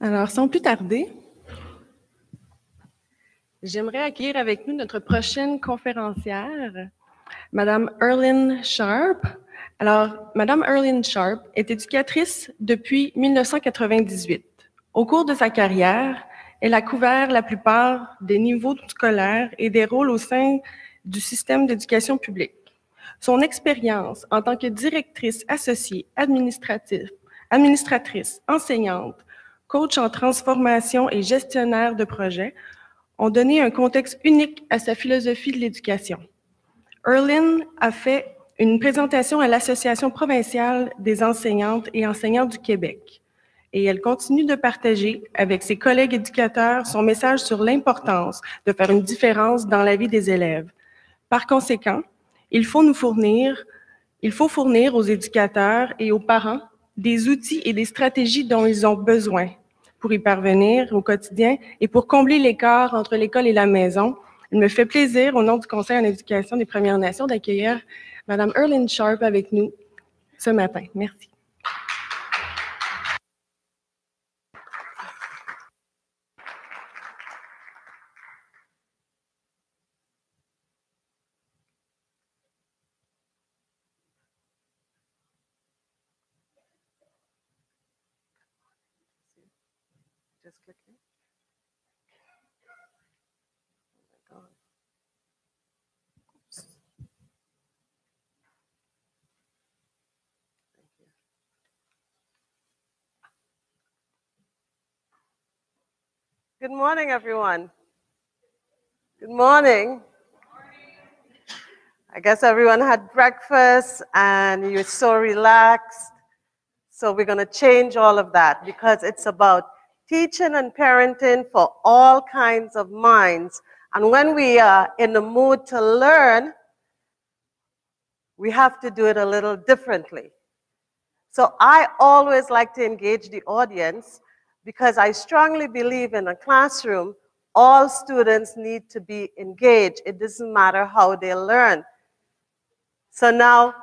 Alors, sans plus tarder, j'aimerais accueillir avec nous notre prochaine conférencière, Madame Earlyn Sharpe. Alors, Madame Earlyn Sharpe est éducatrice depuis 1998. Au cours de sa carrière, elle a couvert la plupart des niveaux scolaires et des rôles au sein du système d'éducation publique. Son expérience en tant que directrice associée administratrice, enseignante, coach en transformation et gestionnaire de projet ont donné un contexte unique à sa philosophie de l'éducation. Earlyn a fait une présentation à l'Association provinciale des enseignantes et enseignants du Québec et elle continue de partager avec ses collègues éducateurs son message sur l'importance de faire une différence dans la vie des élèves. Par conséquent, il faut fournir aux éducateurs et aux parents des outils et des stratégies dont ils ont besoin pour y parvenir au quotidien et pour combler l'écart entre l'école et la maison. Il me fait plaisir, au nom du Conseil en éducation des Premières Nations, d'accueillir Mme Earlyn Sharpe avec nous ce matin. Merci. Good morning, everyone. Good morning. I guess everyone had breakfast and you're so relaxed. So we're going to change all of that because it's about teaching and parenting for all kinds of minds. And when we are in the mood to learn, we have to do it a little differently. So I always like to engage the audience because I strongly believe in a classroom, all students need to be engaged. It doesn't matter how they learn. So now,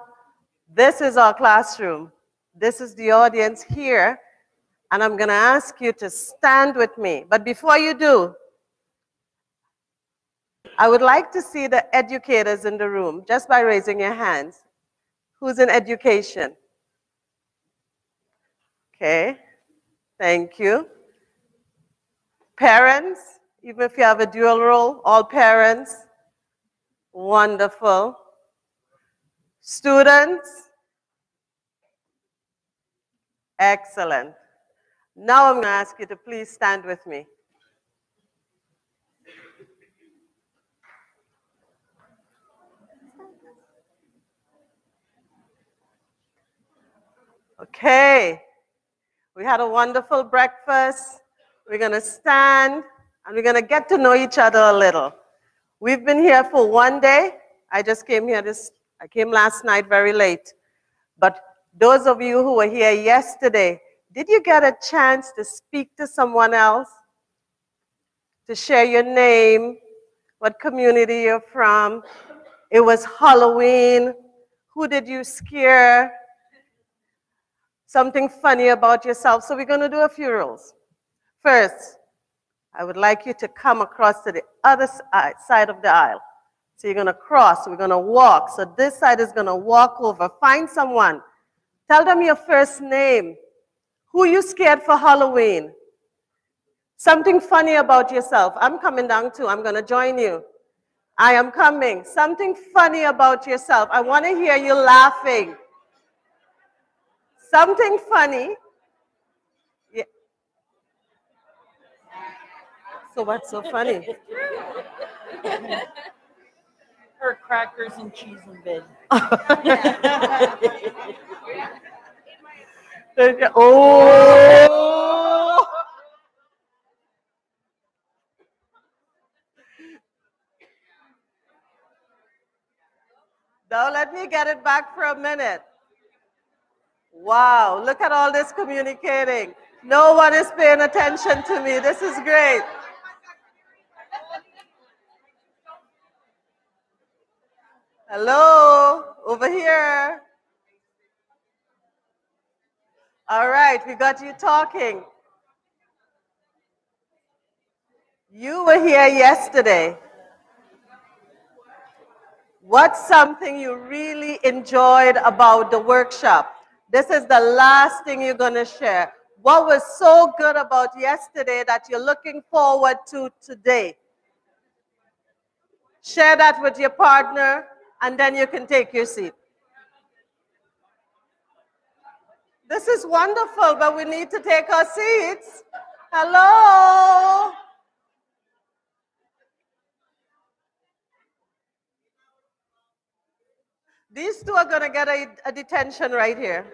this is our classroom. This is the audience here, and I'm going to ask you to stand with me. But before you do, I would like to see the educators in the room, just by raising your hands. Who's in education? Okay, thank you. Parents, even if you have a dual role, all parents, wonderful. Students, excellent. Now I'm going to ask you to please stand with me. Okay, we had a wonderful breakfast. We're going to stand and we're going to get to know each other a little. We've been here for one day. I just came here I came last night very late. But those of you who were here yesterday, did you get a chance to speak to someone else? To share your name, what community you're from? It was Halloween. Who did you scare? Something funny about yourself. So we're going to do a few rules. First, I would like you to come across to the other side of the aisle. So you're going to cross, we're going to walk. So this side is going to walk over. Find someone. Tell them your first name. Who you scared for Halloween? Something funny about yourself. I'm coming down too. I'm going to join you. I am coming. Something funny about yourself. I want to hear you laughing. Something funny. Yeah. So what's so funny? Her crackers and cheese in bed. Oh! Now let me get it back for a minute. Wow, look at all this communicating. No one is paying attention to me. This is great. Hello, over here. All right, we got you talking. You were here yesterday. What's something you really enjoyed about the workshop? This is the last thing you're going to share. What was so good about yesterday that you're looking forward to today? Share that with your partner, and then you can take your seat. This is wonderful, but we need to take our seats. Hello? These two are going to get a detention right here.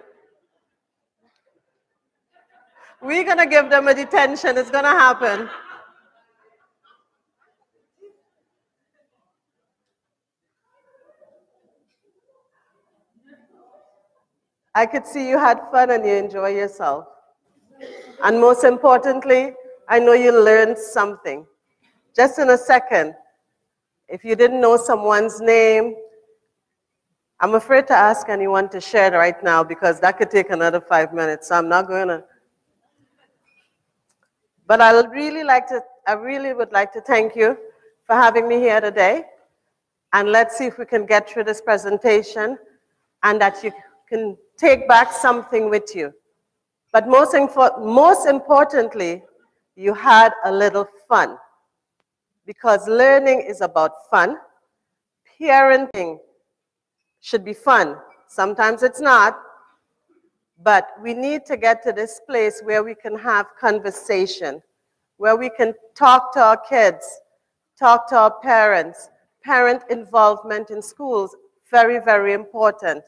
We're going to give them a detention. It's going to happen. I could see you had fun and you enjoy yourself. And most importantly, I know you learned something. Just in a second, if you didn't know someone's name, I'm afraid to ask anyone to share it right now because that could take another 5 minutes, so I'm not going to. But I really would like to thank you for having me here today. And let's see if we can get through this presentation and that you can take back something with you. But most importantly, you had a little fun. Because learning is about fun. Parenting should be fun. Sometimes it's not. But we need to get to this place where we can have conversation, where we can talk to our kids, talk to our parents. Parent involvement in schools, very, very important.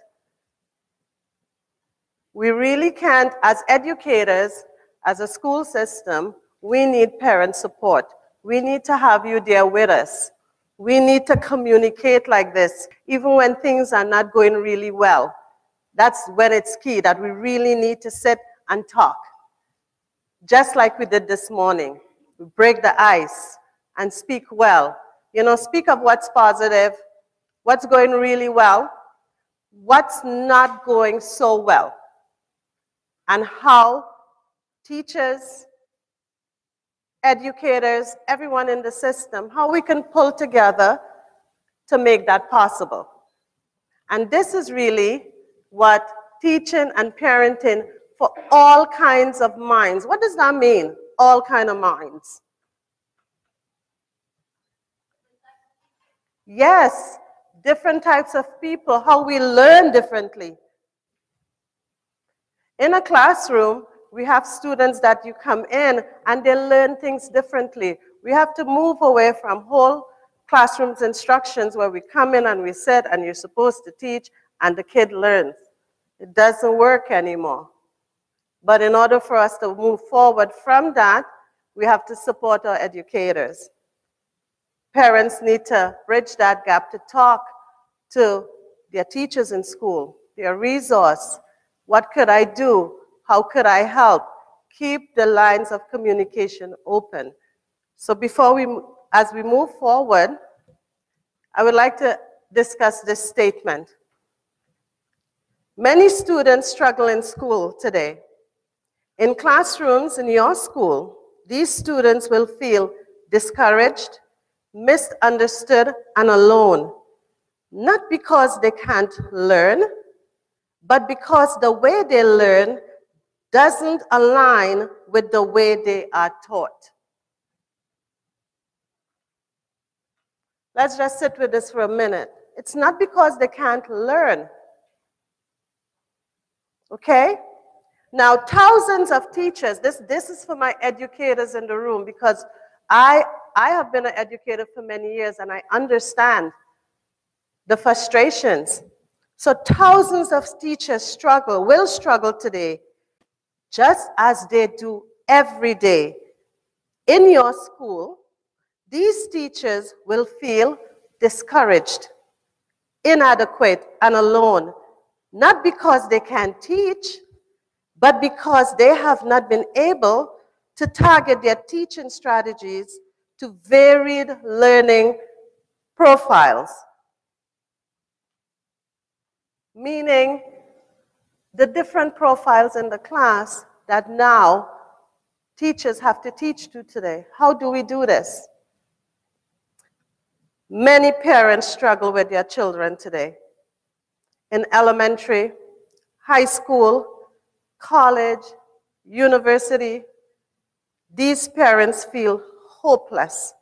We really can't, as educators, as a school system, we need parent support. We need to have you there with us. We need to communicate like this, even when things are not going really well. That's when it's key, that we really need to sit and talk. Just like we did this morning. We break the ice and speak well. You know, speak of what's positive, what's going really well, what's not going so well, and how teachers, educators, everyone in the system, how we can pull together to make that possible. And this is really what teaching and parenting for all kinds of minds. What does that mean, all kinds of minds? Yes, different types of people, how we learn differently. In a classroom, we have students that you come in and they learn things differently. We have to move away from whole classrooms instructions where we come in and we sit and you're supposed to teach and the kid learns. It doesn't work anymore. But in order for us to move forward from that, we have to support our educators. Parents need to bridge that gap to talk to their teachers in school, their resource. What could I do? How could I help? Keep the lines of communication open. So as we move forward, I would like to discuss this statement. Many students struggle in school today. In classrooms in your school, these students will feel discouraged, misunderstood, and alone. Not because they can't learn, but because the way they learn doesn't align with the way they are taught. Let's just sit with this for a minute. It's not because they can't learn. Okay? Now, thousands of teachers, this is for my educators in the room because I have been an educator for many years and I understand the frustrations. So thousands of teachers will struggle today, just as they do every day. In your school, these teachers will feel discouraged, inadequate, and alone, not because they can't teach, but because they have not been able to target their teaching strategies to varied learning profiles. Meaning the different profiles in the class that now teachers have to teach to today. How do we do this? Many parents struggle with their children today. In elementary, high school, college, university, these parents feel hopeless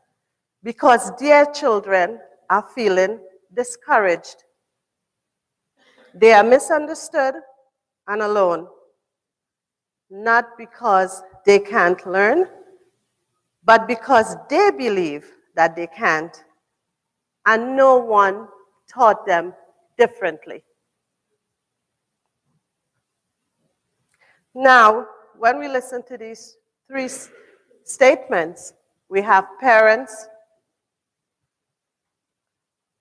because their children are feeling discouraged. They are misunderstood and alone, not because they can't learn, but because they believe that they can't, and no one taught them differently. Now, when we listen to these three statements, we have parents,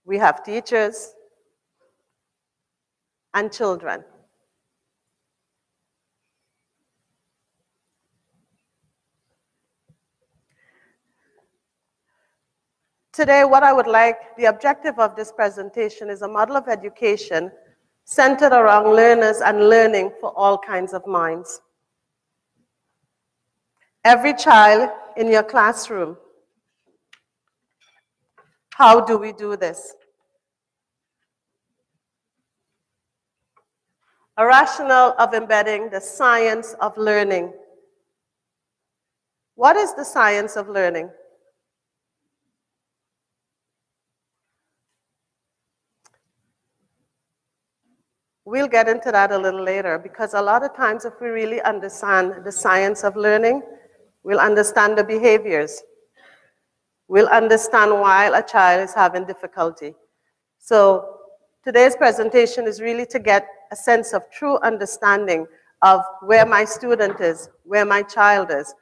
we have teachers, and children. Today, what I would like, the objective of this presentation is a model of education centered around learners and learning for all kinds of minds. Every child in your classroom. How do we do this? A rationale of embedding the science of learning. What is the science of learning? We'll get into that a little later, because a lot of times if we really understand the science of learning, we'll understand the behaviors. We'll understand why a child is having difficulty. So today's presentation is really to get a sense of true understanding of where my student is, where my child is.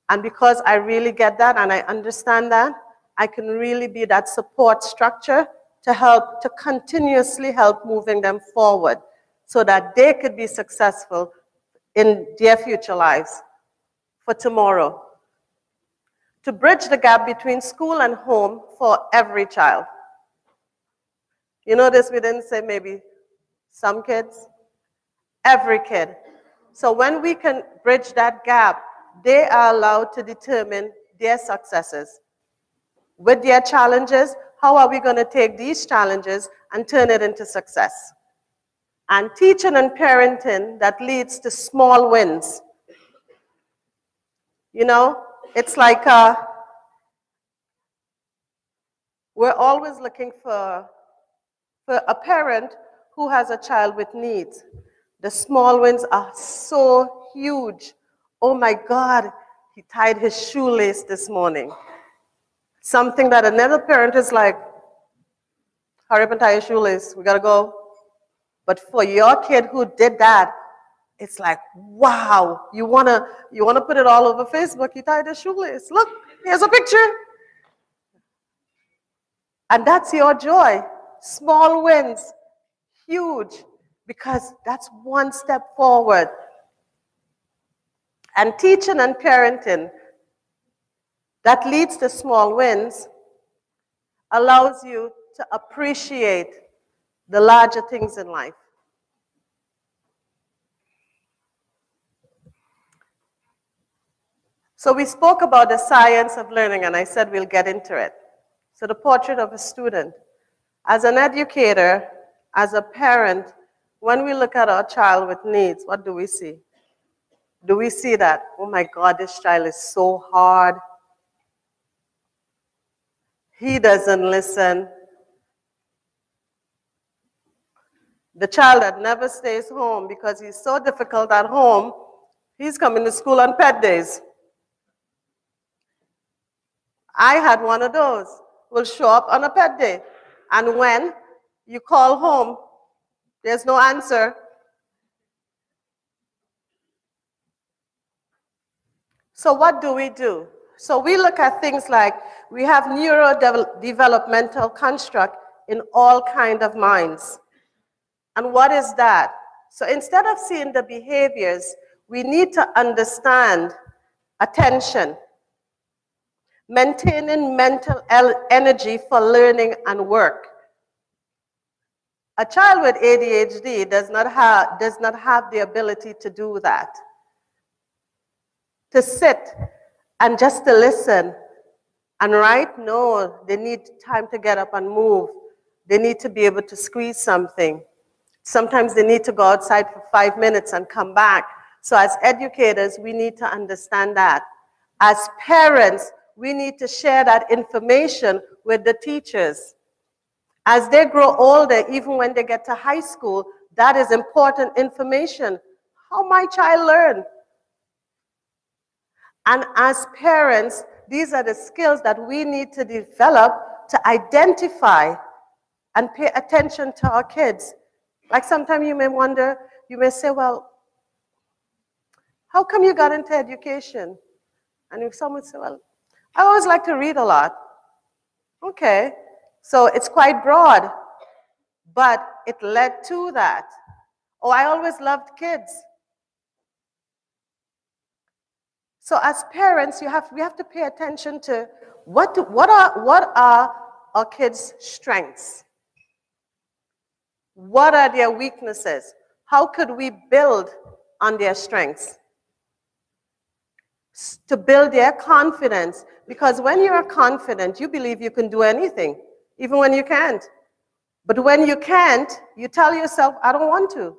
And because I really get that and I understand that, I can really be that support structure to help, to continuously help moving them forward so that they could be successful in their future lives for tomorrow. To bridge the gap between school and home for every child. You notice we didn't say maybe some kids, every kid. So when we can bridge that gap, they are allowed to determine their successes. With their challenges, how are we going to take these challenges and turn it into success? And teaching and parenting that leads to small wins. You know, it's like we're always looking for a parent who has a child with needs. The small wins are so huge. Oh my God, he tied his shoelace this morning. Something that another parent is like, hurry up and tie your shoelace, we gotta go. But for your kid who did that, it's like, wow, you wanna put it all over Facebook, he tied his shoelace. Look, here's a picture. And that's your joy. Small wins, huge, because that's one step forward. And teaching and parenting that leads to small wins allows you to appreciate the larger things in life. So we spoke about the science of learning, and I said we'll get into it. So the portrait of a student. As an educator, as a parent, when we look at our child with needs, what do we see? Do we see that, oh my God, this child is so hard. He doesn't listen. The child that never stays home because he's so difficult at home, he's coming to school on pet days. I had one of those. Will show up on a pet day. And when you call home, there's no answer. So what do we do? So we look at things like we have neurodevelopmental construct in all kinds of minds. And what is that? So instead of seeing the behaviors, we need to understand attention, maintaining mental energy for learning and work. A child with ADHD does not have the ability to do that. to sit and just to listen and write? No, they need time to get up and move. They need to be able to squeeze something. Sometimes they need to go outside for 5 minutes and come back. So as educators, we need to understand that. As parents, we need to share that information with the teachers. As they grow older, even when they get to high school, that is important information. How my child learned. And as parents, these are the skills that we need to develop to identify and pay attention to our kids. Like sometimes you may wonder, you may say, well, how come you got into education? And if someone says, well, I always like to read a lot. Okay, so it's quite broad, but it led to that. Oh, I always loved kids. So as parents, we have to pay attention to what are our kids' strengths? What are their weaknesses? How could we build on their strengths? To build their confidence. Because when you are confident, you believe you can do anything, even when you can't. But when you can't, you tell yourself, I don't want to.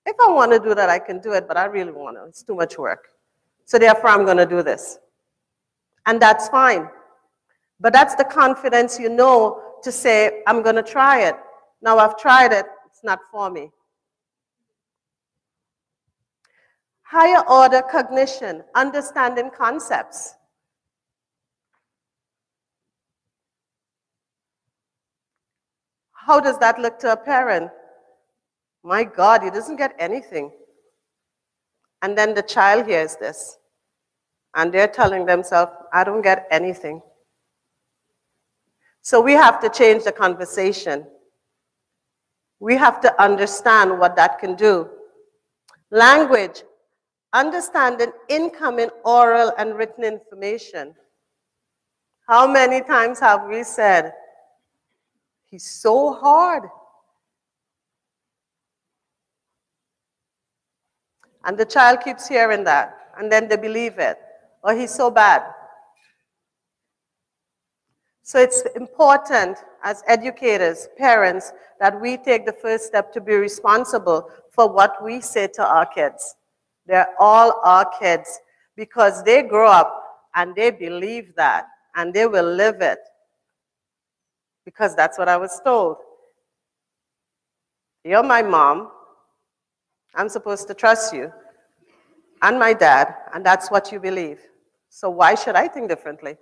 If I want to do that, I can do it, but I really want to. It's too much work. So therefore, I'm going to do this. And that's fine. But that's the confidence you know to say, I'm going to try it. Now I've tried it, it's not for me. Higher order cognition, understanding concepts. How does that look to a parent? My God, he doesn't get anything. And then the child hears this, and they're telling themselves, I don't get anything. So we have to change the conversation. We have to understand what that can do. Language, understanding incoming oral and written information. How many times have we said, he's so hard? And the child keeps hearing that, and then they believe it. Or he's so bad. So it's important as educators, parents, that we take the first step to be responsible for what we say to our kids. They're all our kids because they grow up and they believe that and they will live it because that's what I was told. You're my mom. I'm supposed to trust you. And my dad, and that's what you believe. So why should I think differently?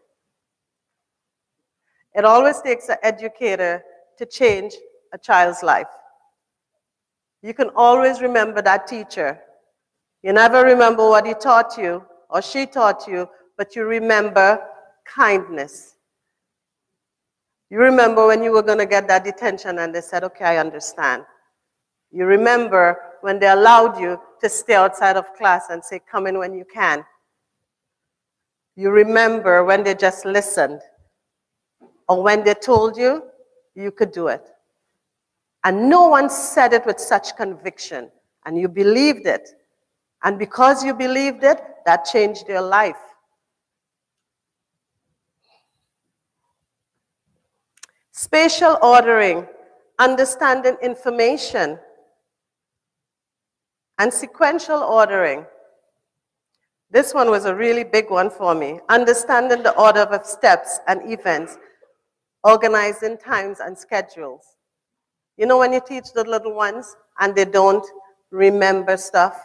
It always takes an educator to change a child's life. You can always remember that teacher. You never remember what he taught you or she taught you, but you remember kindness. You remember when you were going to get that detention and they said, okay, I understand. You remember when they allowed you to stay outside of class and say, come in when you can. You remember when they just listened or when they told you you could do it. And no one said it with such conviction, and you believed it. And because you believed it, that changed your life. Spatial ordering, understanding information, and sequential ordering. This one was a really big one for me. Understanding the order of steps and events, organizing times and schedules. You know when you teach the little ones and they don't remember stuff?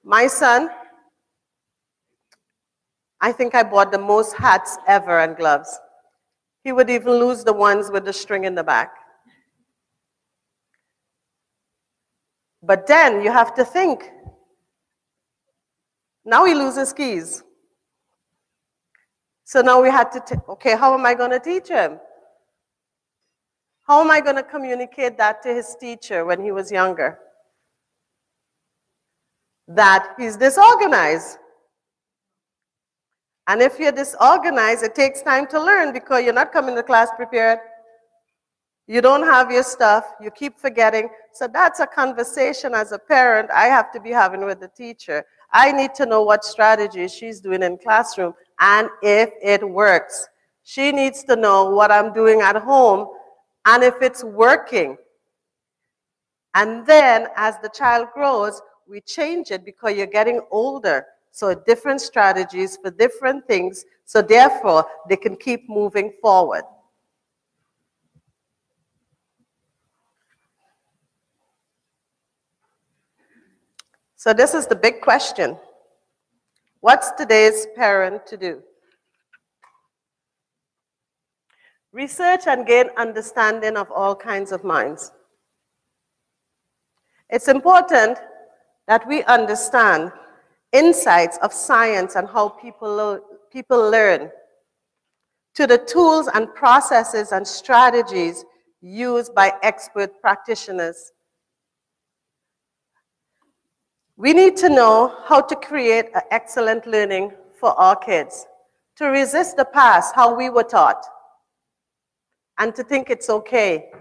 My son, I think I bought the most hats ever and gloves. He would even lose the ones with the string in the back. But then you have to think. Now he loses keys. So now we had to, okay, how am I going to teach him? How am I going to communicate that to his teacher when he was younger? That he's disorganized. And if you're disorganized, it takes time to learn because you're not coming to class prepared. You don't have your stuff. You keep forgetting. So that's a conversation as a parent I have to be having with the teacher. I need to know what strategy she's doing in classroom and if it works. She needs to know what I'm doing at home and if it's working. And then as the child grows, we change it because you're getting older. So different strategies for different things. So therefore, they can keep moving forward. So this is the big question. What's today's parent to do? Research and gain understanding of all kinds of minds. It's important that we understand insights of science and how people learn, to the tools and processes and strategies used by expert practitioners. We need to know how to create an excellent learning for our kids, to resist the past, how we were taught, and to think it's okay.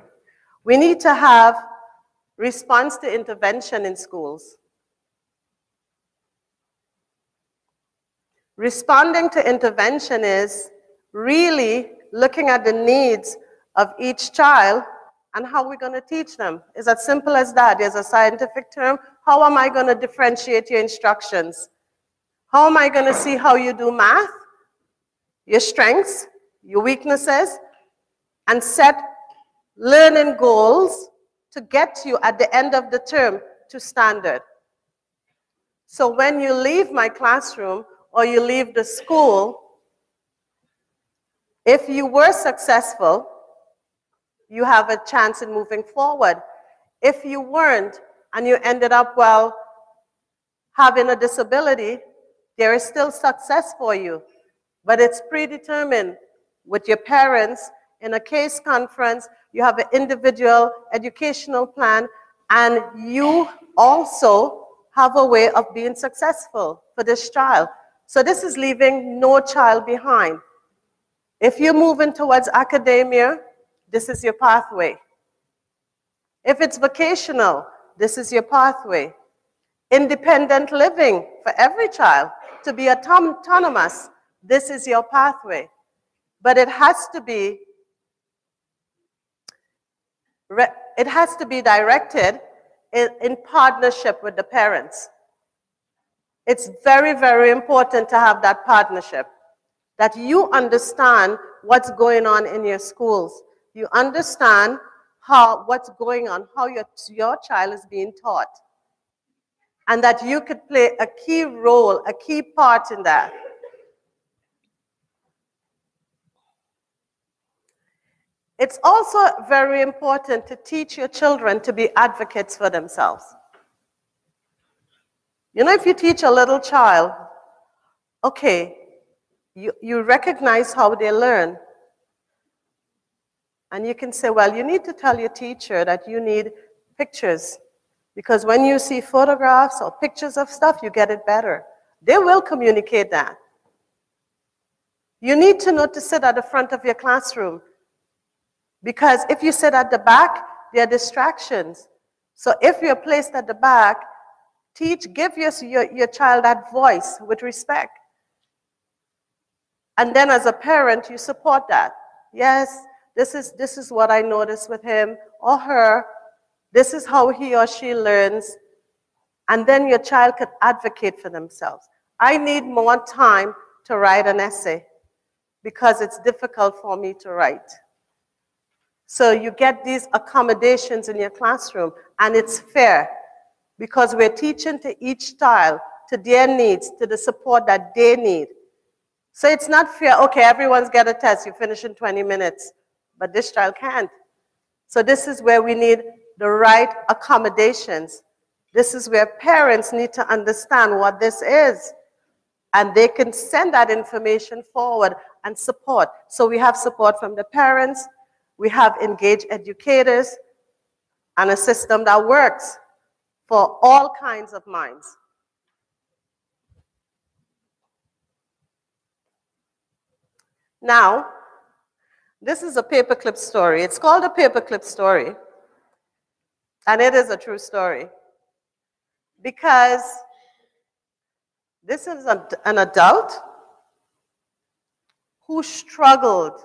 We need to have response to intervention in schools. Responding to intervention is really looking at the needs of each child and how we're going to teach them. It's as simple as that. There's a scientific term. How am I going to differentiate your instructions? How am I going to see how you do math, your strengths, your weaknesses, and set learning goals to get you at the end of the term to standard? So when you leave my classroom or you leave the school, if you were successful, you have a chance in moving forward. If you weren't and you ended up, well, having a disability, there is still success for you, but it's predetermined with your parents in a case conference. You have an individual educational plan, and you also have a way of being successful for this child. So this is leaving no child behind. If you're moving towards academia, this is your pathway. If it's vocational, this is your pathway. Independent living for every child, to be autonomous, this is your pathway. But it has to be directed in partnership with the parents. It's very, very important to have that partnership, that you understand what's going on in your schools. You understand what's going on, how your child is being taught, and that you could play a key role, a key part in that. It's also very important to teach your children to be advocates for themselves. You know, if you teach a little child, okay, you recognize how they learn. And you can say, well, you need to tell your teacher that you need pictures. Because when you see photographs or pictures of stuff, you get it better. They will communicate that. You need to know to sit at the front of your classroom. Because if you sit at the back, there are distractions. So if you're placed at the back, give your child that voice with respect. And then as a parent, you support that. Yes, this is what I noticed with him or her. This is how he or she learns. And then your child could advocate for themselves. I need more time to write an essay because it's difficult for me to write. So you get these accommodations in your classroom, and it's fair because we're teaching to each child, to their needs, to the support that they need. So it's not fair, okay, everyone's got a test, you finish in 20 minutes, but this child can't. So this is where we need the right accommodations. This is where parents need to understand what this is, and they can send that information forward and support. So we have support from the parents, we have engaged educators, and a system that works for all kinds of minds. Now, this is a paperclip story. It's called a paperclip story, and it is a true story. Because This is an adult who struggled.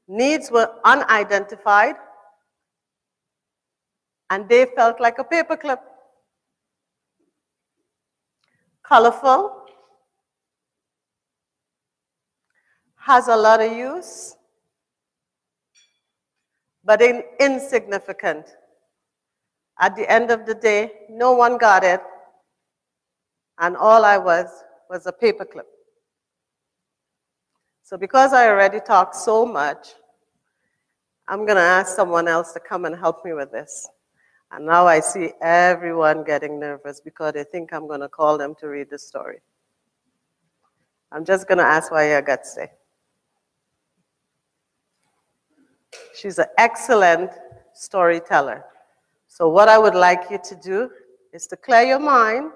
Needs were unidentified, and they felt like a paperclip. Colorful, has a lot of use, but insignificant. At the end of the day, no one got it, and all I was a paperclip. So because I already talked so much, I'm going to ask someone else to come and help me with this. And now I see everyone getting nervous because they think I'm going to call them to read the story. I'm just going to ask Waya Gatse. She's an excellent storyteller. So what I would like you to do is to clear your mind.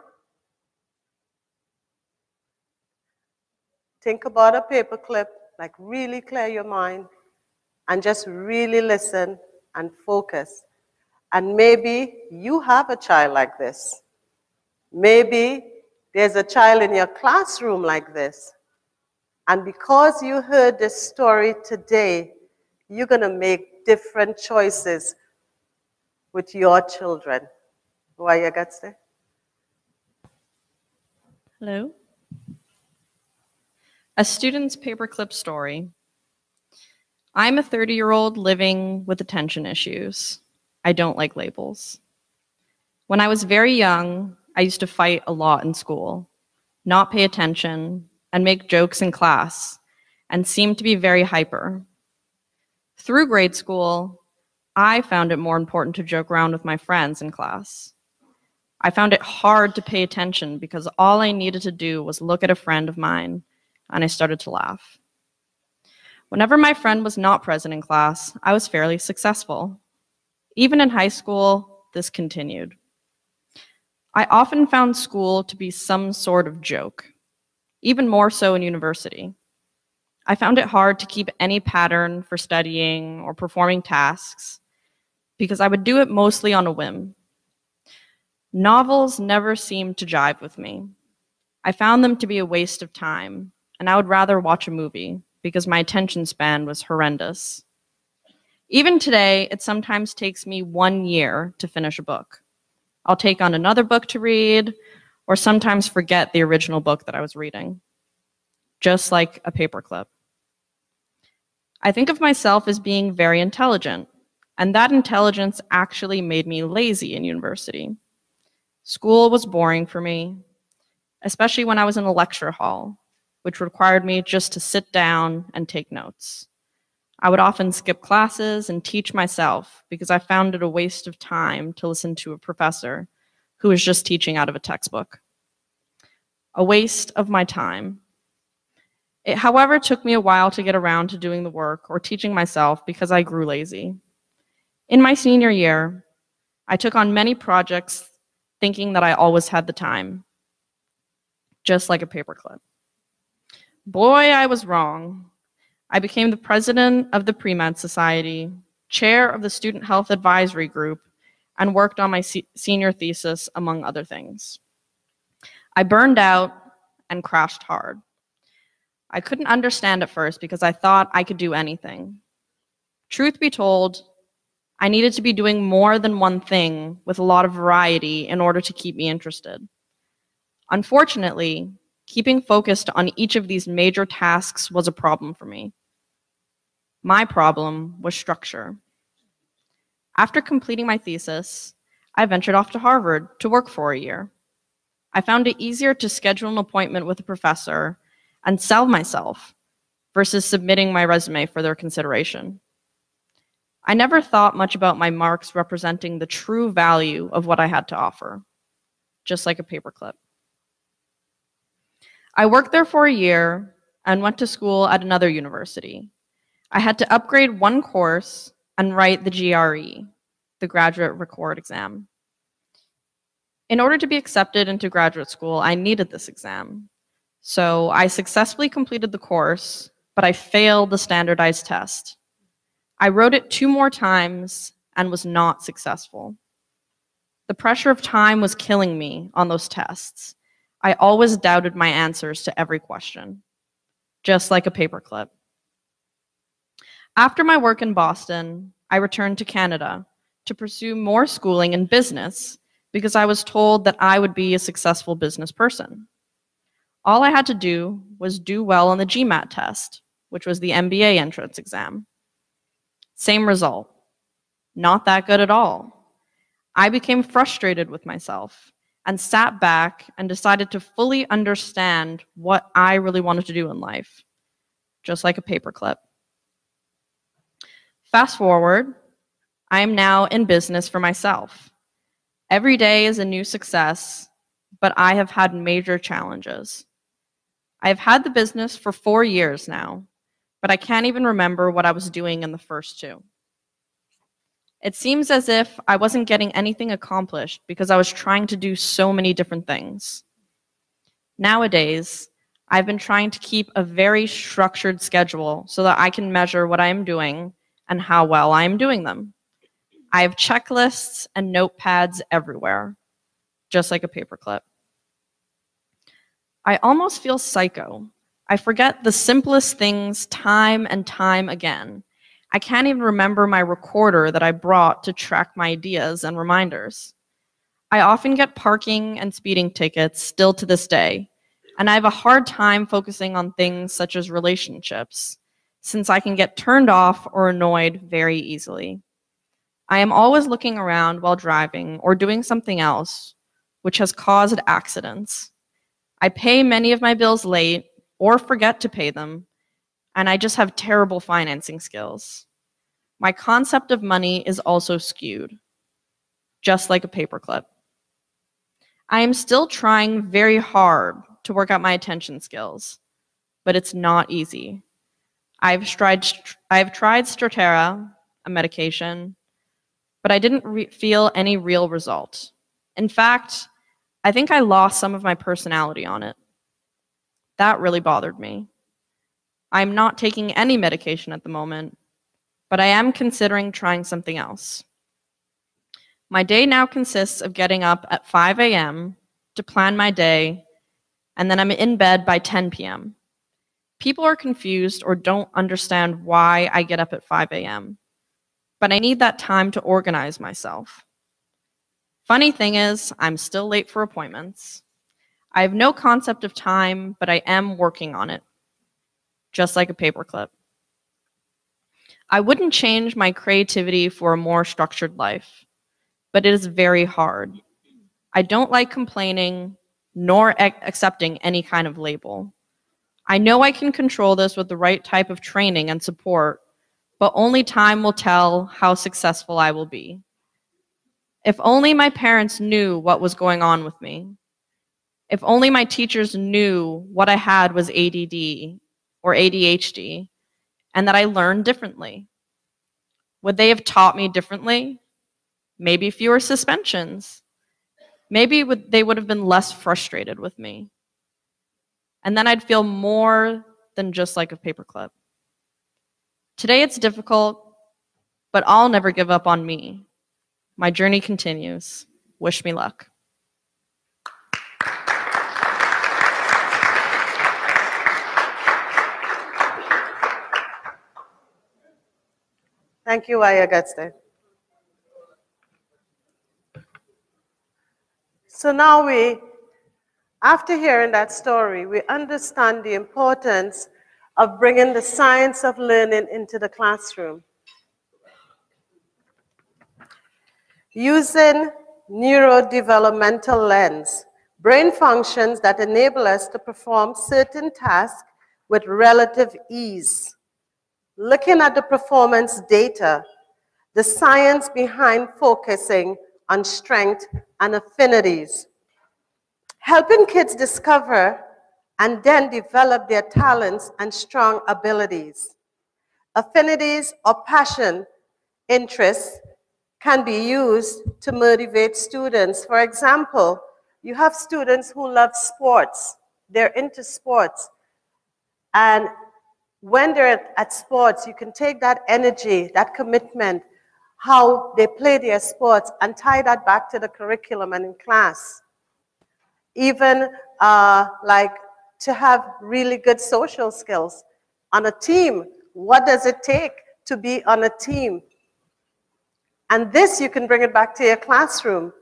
Think about a paperclip, like really clear your mind, and just really listen and focus. And maybe you have a child like this. Maybe there's a child in your classroom like this. And because you heard this story today, you're going to make different choices with your children. Why you got to say? Hello. A student's paperclip story. I'm a 30-year-old living with attention issues. I don't like labels. When I was very young, I used to fight a lot in school, not pay attention, and make jokes in class, and seem to be very hyper. Through grade school, I found it more important to joke around with my friends in class. I found it hard to pay attention because all I needed to do was look at a friend of mine, and I started to laugh. Whenever my friend was not present in class, I was fairly successful. Even in high school, this continued. I often found school to be some sort of joke, even more so in university. I found it hard to keep any pattern for studying or performing tasks because I would do it mostly on a whim. Novels never seemed to jive with me. I found them to be a waste of time, and I would rather watch a movie because my attention span was horrendous. Even today, it sometimes takes me 1 year to finish a book. I'll take on another book to read, or sometimes forget the original book that I was reading, just like a paperclip. I think of myself as being very intelligent, and that intelligence actually made me lazy in university. School was boring for me, especially when I was in a lecture hall, which required me just to sit down and take notes. I would often skip classes and teach myself because I found it a waste of time to listen to a professor who was just teaching out of a textbook. A waste of my time. It, however, took me a while to get around to doing the work or teaching myself because I grew lazy. In my senior year, I took on many projects thinking that I always had the time, just like a paperclip. Boy, I was wrong. I became the president of the Pre-Med Society, chair of the Student Health Advisory Group, and worked on my senior thesis, among other things. I burned out and crashed hard. I couldn't understand at first because I thought I could do anything. Truth be told, I needed to be doing more than one thing with a lot of variety in order to keep me interested. Unfortunately, keeping focused on each of these major tasks was a problem for me. My problem was structure. After completing my thesis, I ventured off to Harvard to work for a year. I found it easier to schedule an appointment with a professor and sell myself versus submitting my resume for their consideration. I never thought much about my marks representing the true value of what I had to offer, just like a paperclip. I worked there for a year and went to school at another university. I had to upgrade one course and write the GRE, the Graduate Record Exam. In order to be accepted into graduate school, I needed this exam. So I successfully completed the course, but I failed the standardized test. I wrote it 2 more times and was not successful. The pressure of time was killing me on those tests, I always doubted my answers to every question, just like a paperclip. After my work in Boston, I returned to Canada to pursue more schooling in business because I was told that I would be a successful business person. All I had to do was do well on the GMAT test, which was the MBA entrance exam. Same result. Not that good at all. I became frustrated with myself and sat back and decided to fully understand what I really wanted to do in life, just like a paperclip. Fast forward, I am now in business for myself. Every day is a new success, but I have had major challenges. I have had the business for 4 years now, but I can't even remember what I was doing in the first 2. It seems as if I wasn't getting anything accomplished because I was trying to do so many different things. Nowadays, I've been trying to keep a very structured schedule so that I can measure what I am doing and how well I am doing them. I have checklists and notepads everywhere, just like a paperclip. I almost feel psycho. I forget the simplest things time and time again. I can't even remember my recorder that I brought to track my ideas and reminders. I often get parking and speeding tickets still to this day, and I have a hard time focusing on things such as relationships, since I can get turned off or annoyed very easily. I am always looking around while driving or doing something else, which has caused accidents. I pay many of my bills late or forget to pay them, and I just have terrible financing skills. My concept of money is also skewed, just like a paperclip. I am still trying very hard to work out my attention skills, but it's not easy. I've tried Strattera, a medication, but I didn't feel any real result. In fact, I think I lost some of my personality on it. That really bothered me. I'm not taking any medication at the moment, but I am considering trying something else. My day now consists of getting up at 5 a.m. to plan my day, and then I'm in bed by 10 p.m. People are confused or don't understand why I get up at 5 a.m., but I need that time to organize myself. Funny thing is, I'm still late for appointments. I have no concept of time, but I am working on it, just like a paperclip. I wouldn't change my creativity for a more structured life, but it is very hard. I don't like complaining, nor accepting any kind of label. I know I can control this with the right type of training and support, but only time will tell how successful I will be. If only my parents knew what was going on with me. If only my teachers knew what I had was ADD or ADHD, and that I learned differently. Would they have taught me differently? Maybe fewer suspensions. Maybe they would have been less frustrated with me. And then I'd feel more than just like a paperclip. Today it's difficult, but I'll never give up on me. My journey continues. Wish me luck. Thank you, Ayageste. So now after hearing that story, we understand the importance of bringing the science of learning into the classroom. Using neurodevelopmental lens, brain functions that enable us to perform certain tasks with relative ease. Looking at the performance data, the science behind focusing on strength and affinities, helping kids discover and then develop their talents and strong abilities. Affinities or passion, interests can be used to motivate students. For example, you have students who love sports. They're into sports. And when they're at sports, you can take that energy, that commitment, how they play their sports, and tie that back to the curriculum and in class. Even like to have really good social skills. On a team, what does it take to be on a team? And this, you can bring it back to your classroom.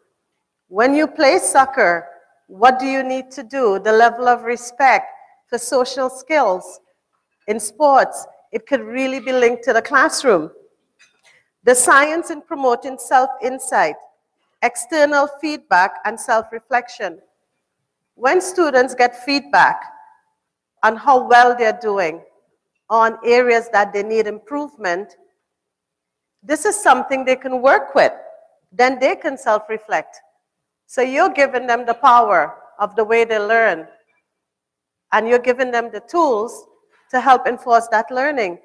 When you play soccer, what do you need to do? The level of respect for social skills. In sports, it could really be linked to the classroom. The science in promoting self-insight, external feedback, and self-reflection. When students get feedback on how well they're doing, on areas that they need improvement, this is something they can work with. Then they can self-reflect. So you're giving them the power of the way they learn, and you're giving them the tools to help enforce that learning.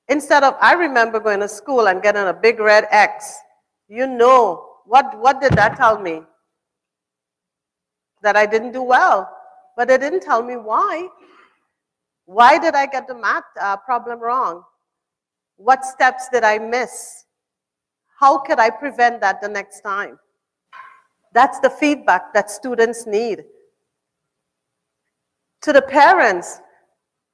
Instead of, I remember going to school and getting a big red X. You know, what did that tell me? That I didn't do well. But it didn't tell me why. Why did I get the math problem wrong? What steps did I miss? How could I prevent that the next time? That's the feedback that students need. To the parents,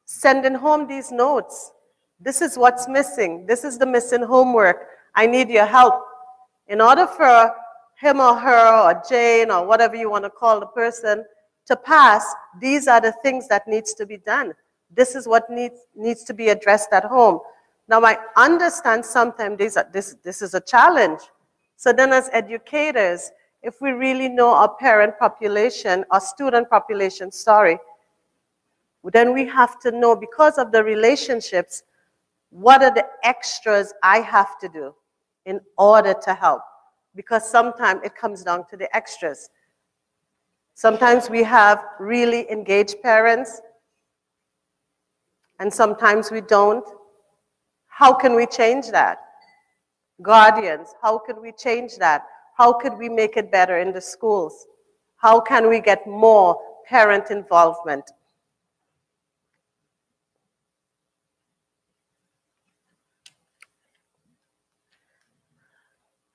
sending home these notes. This is what's missing. This is the missing homework. I need your help. In order for him or her or Jane or whatever you want to call the person to pass, these are the things that needs to be done. This is what needs to be addressed at home. Now, I understand sometimes this is a challenge. So then as educators, if we really know our parent population, our student population, then we have to know, because of the relationships, what are the extras I have to do in order to help? Because sometimes it comes down to the extras. Sometimes we have really engaged parents, and sometimes we don't. How can we change that? Guardians, how can we change that? How could we make it better in the schools? How can we get more parent involvement?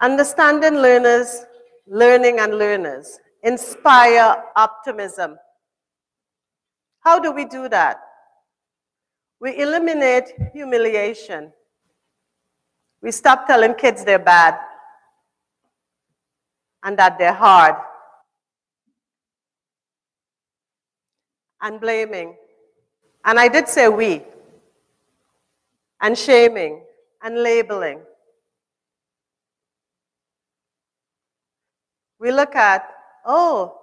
Understanding learners, learning and learners. Inspire optimism. How do we do that? We eliminate humiliation. We stop telling kids they're bad and that they're hard, and blaming. And I did say we, and shaming and labeling. We look at, oh,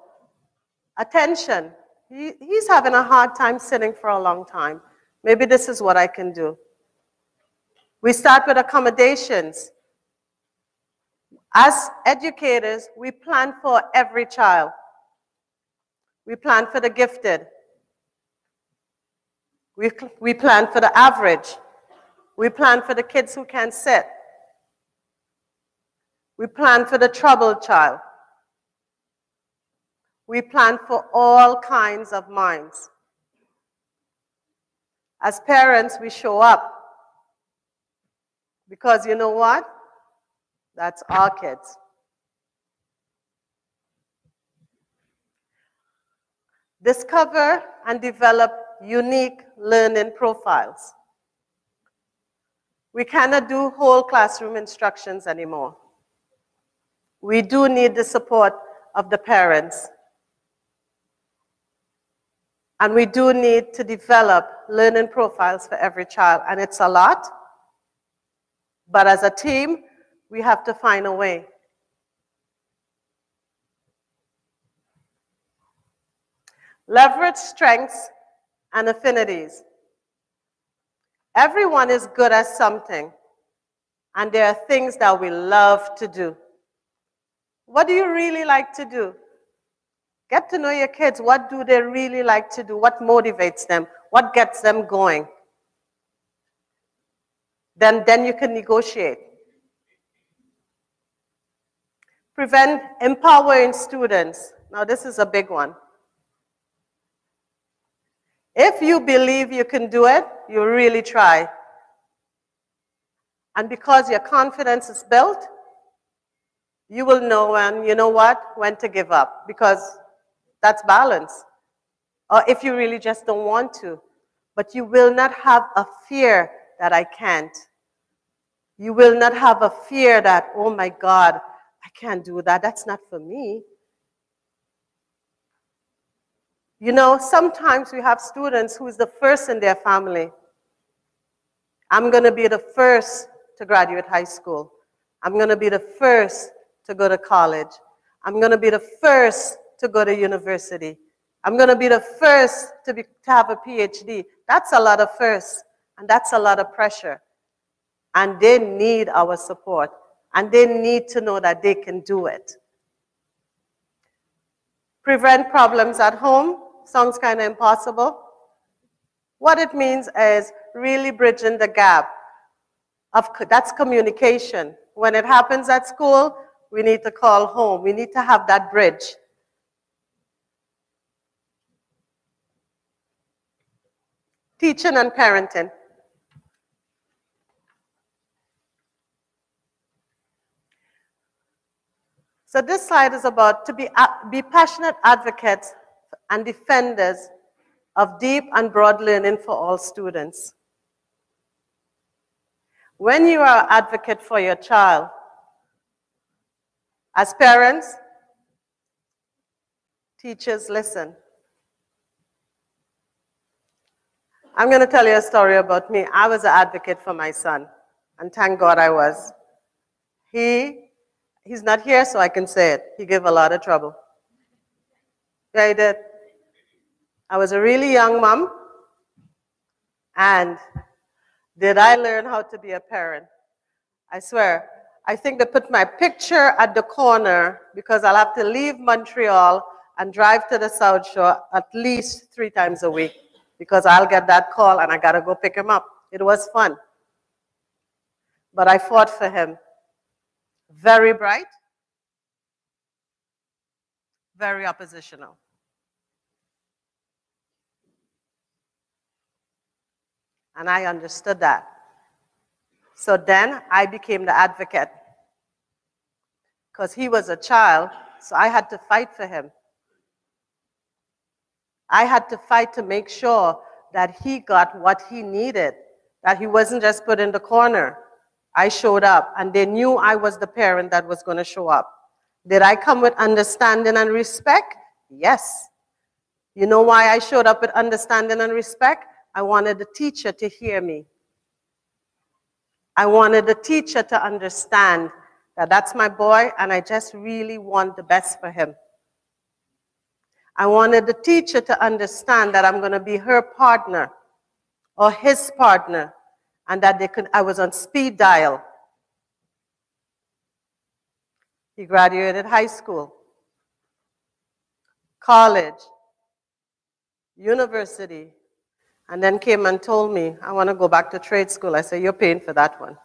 attention. He's having a hard time sitting for a long time. Maybe this is what I can do. We start with accommodations. As educators, we plan for every child. We plan for the gifted. We plan for the average. We plan for the kids who can't sit. We plan for the troubled child. We plan for all kinds of minds. As parents, we show up. Because you know what? That's our kids. Discover and develop unique learning profiles. We cannot do whole classroom instructions anymore. We do need the support of the parents. And we do need to develop learning profiles for every child. And it's a lot. But as a team, we have to find a way. Leverage strengths and affinities. Everyone is good at something, and there are things that we love to do. What do you really like to do? Get to know your kids. What do they really like to do? What motivates them? What gets them going? Then you can negotiate. Prevent empowering students. Now this is a big one. If you believe you can do it, you really try. And because your confidence is built, you will know when, you know what, when to give up. Because That's balance. Or if you really just don't want to. But you will not have a fear that I can't. You will not have a fear that, oh my God, I can't do that. That's not for me. You know, sometimes we have students who is the first in their family. I'm going to be the first to graduate high school. I'm going to be the first to go to college. I'm going to be the first to go to university. I'm going to be the first to have a PhD. That's a lot of firsts, and that's a lot of pressure. And they need our support, and they need to know that they can do it. Prevent problems at home sounds kind of impossible. What it means is really bridging the gap. That's communication. When it happens at school, we need to call home. We need to have that bridge. Teaching and parenting. So this slide is about to be passionate advocates and defenders of deep and broad learning for all students. When you are an advocate for your child, as parents, teachers, listen. I'm going to tell you a story about me. I was an advocate for my son, and thank God I was. He's not here, so I can say it. He gave a lot of trouble. Yeah, he did. I was a really young mom, and did I learn how to be a parent? I swear. I think they put my picture at the corner because I'll have to leave Montreal and drive to the South Shore at least 3 times a week because I'll get that call and I got to go pick him up. It was fun. But I fought for him. Very bright, very oppositional. And I understood that. So then I became the advocate because he was a child, so I had to fight for him. I had to fight to make sure that he got what he needed, that he wasn't just put in the corner. I showed up, and they knew I was the parent that was going to show up. Did I come with understanding and respect? Yes. You know why I showed up with understanding and respect? I wanted the teacher to hear me. I wanted the teacher to understand that that's my boy, and I just really want the best for him. I wanted the teacher to understand that I'm going to be her partner or his partner, and that I was on speed dial. He graduated high school, college, university, and then came and told me, I want to go back to trade school. I said, you're paying for that one.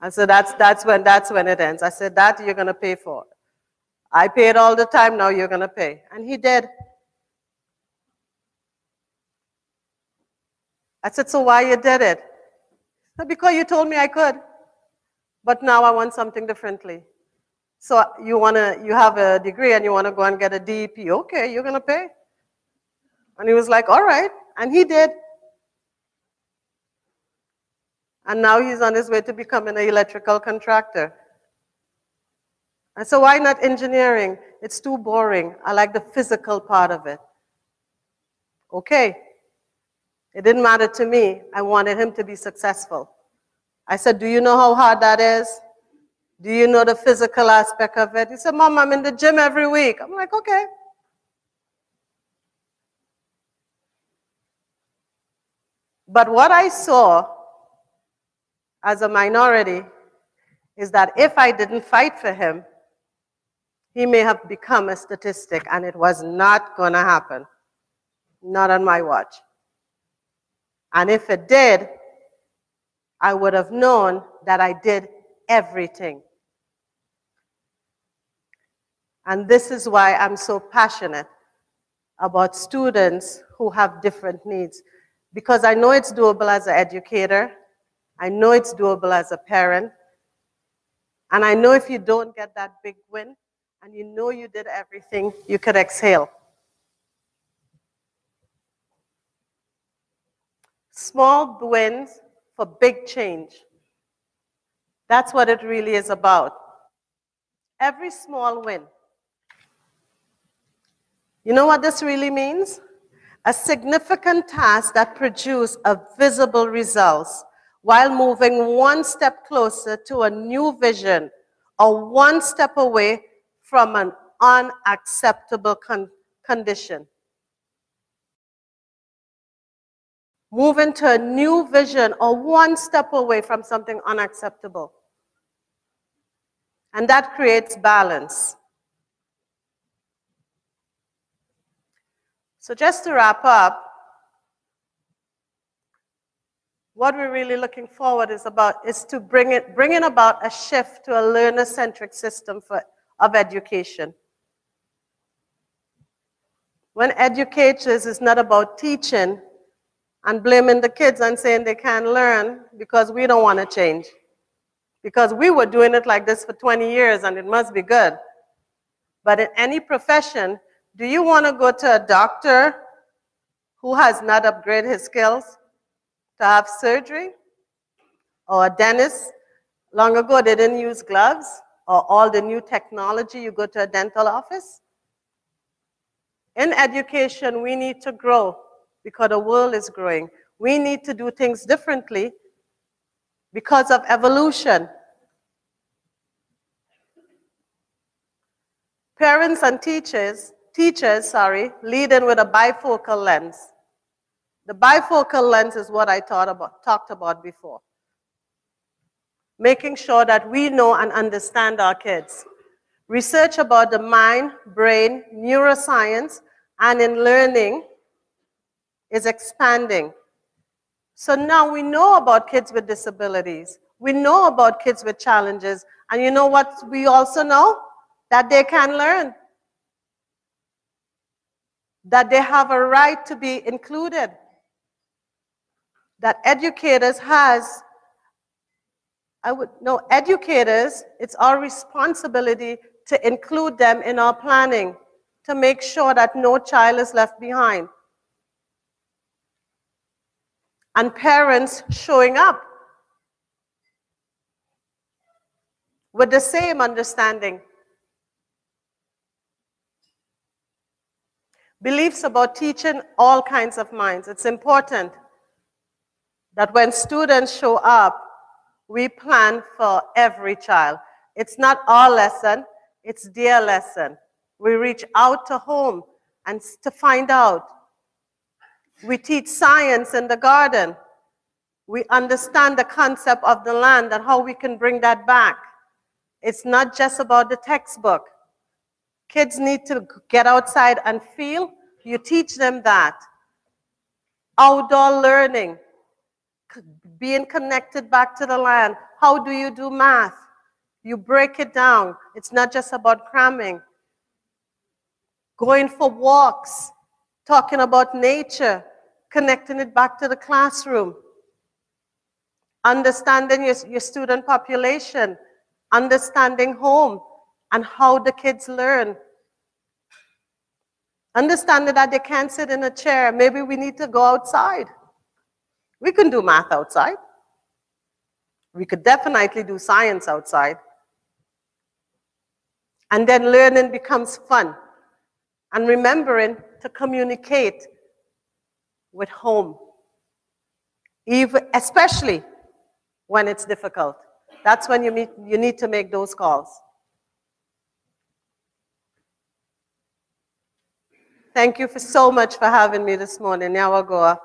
I said, that's when it ends. I said, that you're going to pay for. I paid all the time, now you're going to pay. And he did. I said, so why you did it? He said, because you told me I could. But now I want something differently. So you have a degree and you want to go and get a DEP. Okay, you're going to pay. And he was like, all right. And he did. And now he's on his way to becoming an electrical contractor. I said, why not engineering? It's too boring. I like the physical part of it. Okay. It didn't matter to me. I wanted him to be successful. I said, do you know how hard that is? Do you know the physical aspect of it? He said, Mom, I'm in the gym every week. I'm like, okay. But what I saw as a minority is that if I didn't fight for him, he may have become a statistic, and it was not going to happen. Not on my watch. And if it did, I would have known that I did everything. And this is why I'm so passionate about students who have different needs. Because I know it's doable as an educator. I know it's doable as a parent. And I know if you don't get that big win, and you know you did everything, you could exhale. Small wins for big change. That's what it really is about. Every small win. You know what this really means? A significant task that produces a visible results while moving one step closer to a new vision or one step away from an unacceptable condition. Moving to a new vision or one step away from something unacceptable. And that creates balance. So just to wrap up, what we're really looking forward is to bringing about a shift to a learner-centric system of education. When educators is not about teaching and blaming the kids and saying they can't learn because we don't want to change. Because we were doing it like this for 20 years and it must be good. But in any profession, do you want to go to a doctor who has not upgraded his skills to have surgery? Or a dentist? Long ago, they didn't use gloves or all the new technology. You go to a dental office. In education, we need to grow because the world is growing. We need to do things differently because of evolution. Parents and teachers, lead in with a bifocal lens. The bifocal lens is what I talked about before. Making sure that we know and understand our kids. Research about the mind, brain, neuroscience, and in learning is expanding. So now we know about kids with disabilities. We know about kids with challenges. And you know what we also know? That they can learn. That they have a right to be included. That educators it's our responsibility to include them in our planning, to make sure that no child is left behind. And parents showing up with the same understanding. Beliefs about teaching all kinds of minds. It's important that when students show up, we plan for every child. It's not our lesson, it's their lesson. We reach out to home and to find out. We teach science in the garden. We understand the concept of the land and how we can bring that back. It's not just about the textbook. Kids need to get outside and feel. You teach them that. Outdoor learning. Being connected back to the land. How do you do math? You break it down. It's not just about cramming. Going for walks. Talking about nature. Connecting it back to the classroom. Understanding your student population. Understanding home and how the kids learn. Understanding that they can't sit in a chair. Maybe we need to go outside. We can do math outside. We could definitely do science outside. And then learning becomes fun. And remembering to communicate with home. Especially when it's difficult. That's when you need to make those calls. Thank you so much for having me this morning. Nyawagoa.